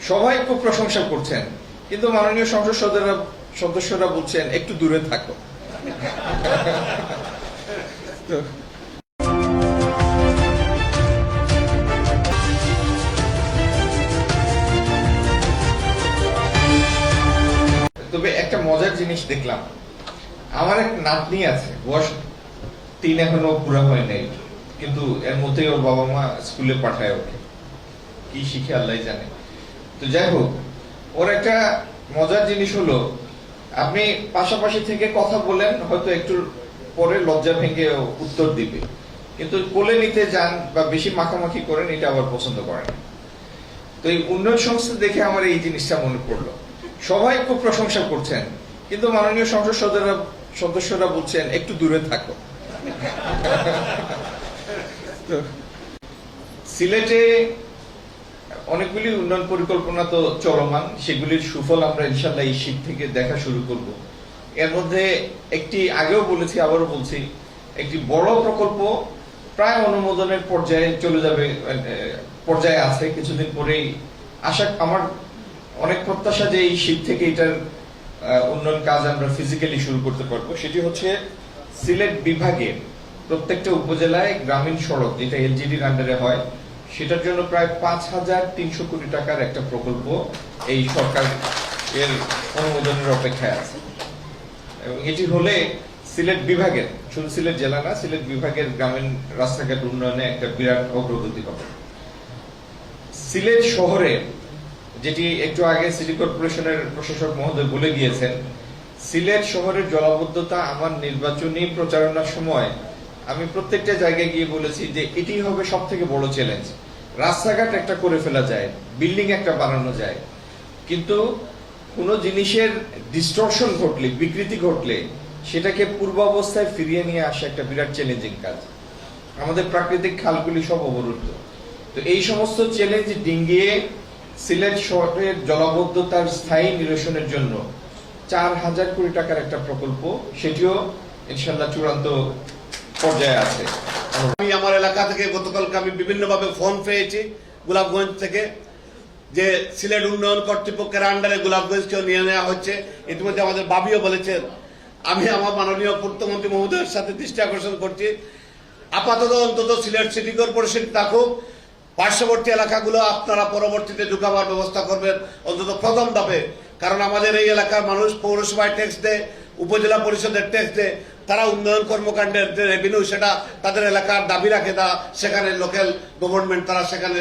সবাই খুব প্রশংসা করছেন, কিন্তু মাননীয় সংসদ সদস্যরা বলছেন একটু দূরে থাকো। তবে একটা মজার জিনিস দেখলাম, আমার এক নাতনি আছে, বয়স 3 এখনো পুরা হয় নাই, কিন্তু এর মধ্যে ওর বাবা মা স্কুলে পাঠায় ওকে, কি শিখে আল্লাহ জানে। তো যাই হোক, ওর একটা মজার জিনিস হলো, আপনি পাশাপাশি থেকে কথা বলেন, হয়তো একটু পরে লজ্জা ভেঙে উত্তর দিবে, কিন্তু কোলে নিতে যান বা বেশি মাখামাখি করেন, এটা আবার পছন্দ করে না। তো এই উন্নয়ন সংস্থা দেখে আমার এই জিনিসটা মনে পড়লো। সবাই খুব প্রশংসা করছেন, কিন্তু মাননীয় সংসদ সদস্যরা বলছেন একটু দূরে থাকো। সিলেটে অনেকগুলি উন্নয়ন পরিকল্পনা তো চলমান, সেগুলির সুফল আমরা ইনশাল্লাহ এই শীত থেকে দেখা শুরু করব। এর মধ্যে একটি, আগেও বলেছি আবারও বলছি, একটি বড় প্রকল্প প্রায় অনুমোদনের পর্যায়ে চলে যাবে, পর্যায়ে আছে, কিছুদিন পরেই আমার অনেক প্রত্যাশা যে এই শীত থেকে এটার উন্নয়ন কাজ আমরা ফিজিক্যালি শুরু করতে পারবো। সেটি হচ্ছে সিলেট বিভাগে প্রত্যেকটা উপজেলায় গ্রামীণ সড়ক, যেটা এলজিডির আন্ডারে হয়, সেটার জন্য প্রায় 5,300 কোটি টাকার একটা প্রকল্প এই সরকার এর অনুমোদনের অপেক্ষায় আছে। এবং এটি হলে সিলেট বিভাগের, শুধু সিলেট জেলা না, সিলেট বিভাগের গ্রামীণ রাস্তাঘাট উন্নয়নে একটা বিরাট অগ্রগতি হবে। সিলেট শহরে, যেটি একটু আগে সিটি কর্পোরেশনের প্রশাসক মহোদয় বলে গিয়েছেন, সিলেট শহরের জলাবদ্ধতা আমার নির্বাচনী প্রচারণার সময় আমি প্রত্যেকটা জায়গায় গিয়ে বলেছি যে এটি হবে সব থেকে বড় চ্যালেঞ্জ। রাস্তাঘাট একটা করে ফেলা যায়, বিল্ডিং একটা বানানো যায়, কিন্তু কোনো জিনিসের ডিস্টরশন ঘটলে, বিকৃতি ঘটলে সেটাকে পূর্বাবস্থায় ফিরিয়ে নিয়ে আসা একটা বিরাট চ্যালেঞ্জিং কাজ। আমাদের প্রাকৃতিক খালগুলি সব অবরুদ্ধ। তো এই সমস্ত চ্যালেঞ্জ ডিঙ্গিয়ে সিলেট শহরের জলাবদ্ধতার স্থায়ী নিরসনের জন্য 4,000 কোটি টাকার একটা প্রকল্প, সেটিও ইনশাল্লাহ চূড়ান্ত পর্যায়ে আছে। আমি আমার এলাকা থেকে গতকালকে আমি বিভিন্নভাবে ফোন পেয়েছি গোলাপগঞ্জ থেকে, যে সিলেট উন্নয়ন কর্তৃপক্ষের আন্ডারে গোলাপগঞ্জকেও নিয়ে নেওয়া হচ্ছে। ইতিমধ্যে আমাদের বাবিও বলেছেন। আমি আমার মাননীয় পূর্তমন্ত্রী মহোদয়ের সাথে দৃষ্টি আকর্ষণ করছি, আপাতত অন্তত সিলেট সিটি কর্পোরেশন থাকুক, পার্শ্ববর্তী এলাকাগুলো আপনারা পরবর্তীতে ঢুকাবার ব্যবস্থা করবেন, অন্তত প্রথম ধাপে। কারণ আমাদের এই এলাকার মানুষ পৌরসভায় ট্যাক্স দেয়, উপজেলা পরিষদের ট্যাক্স দেয়, তারা উন্নয়ন কর্মকাণ্ডের যে রেভিনিউ সেটা তাদের এলাকার দাবি রাখে, তা সেখানে লোকাল গভর্নমেন্ট তারা সেখানে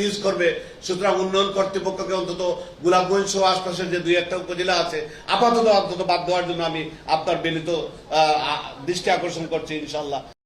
ইউজ করবে। সুতরাং উন্নয়ন কর্তৃপক্ষকে অন্তত গোলাপগঞ্জ সহ আশপাশের যে 2-1টা উপজেলা আছে আপাতত বাদ দেওয়ার জন্য আমি আপনার বিনীত দৃষ্টি আকর্ষণ করছি ইনশাল্লাহ।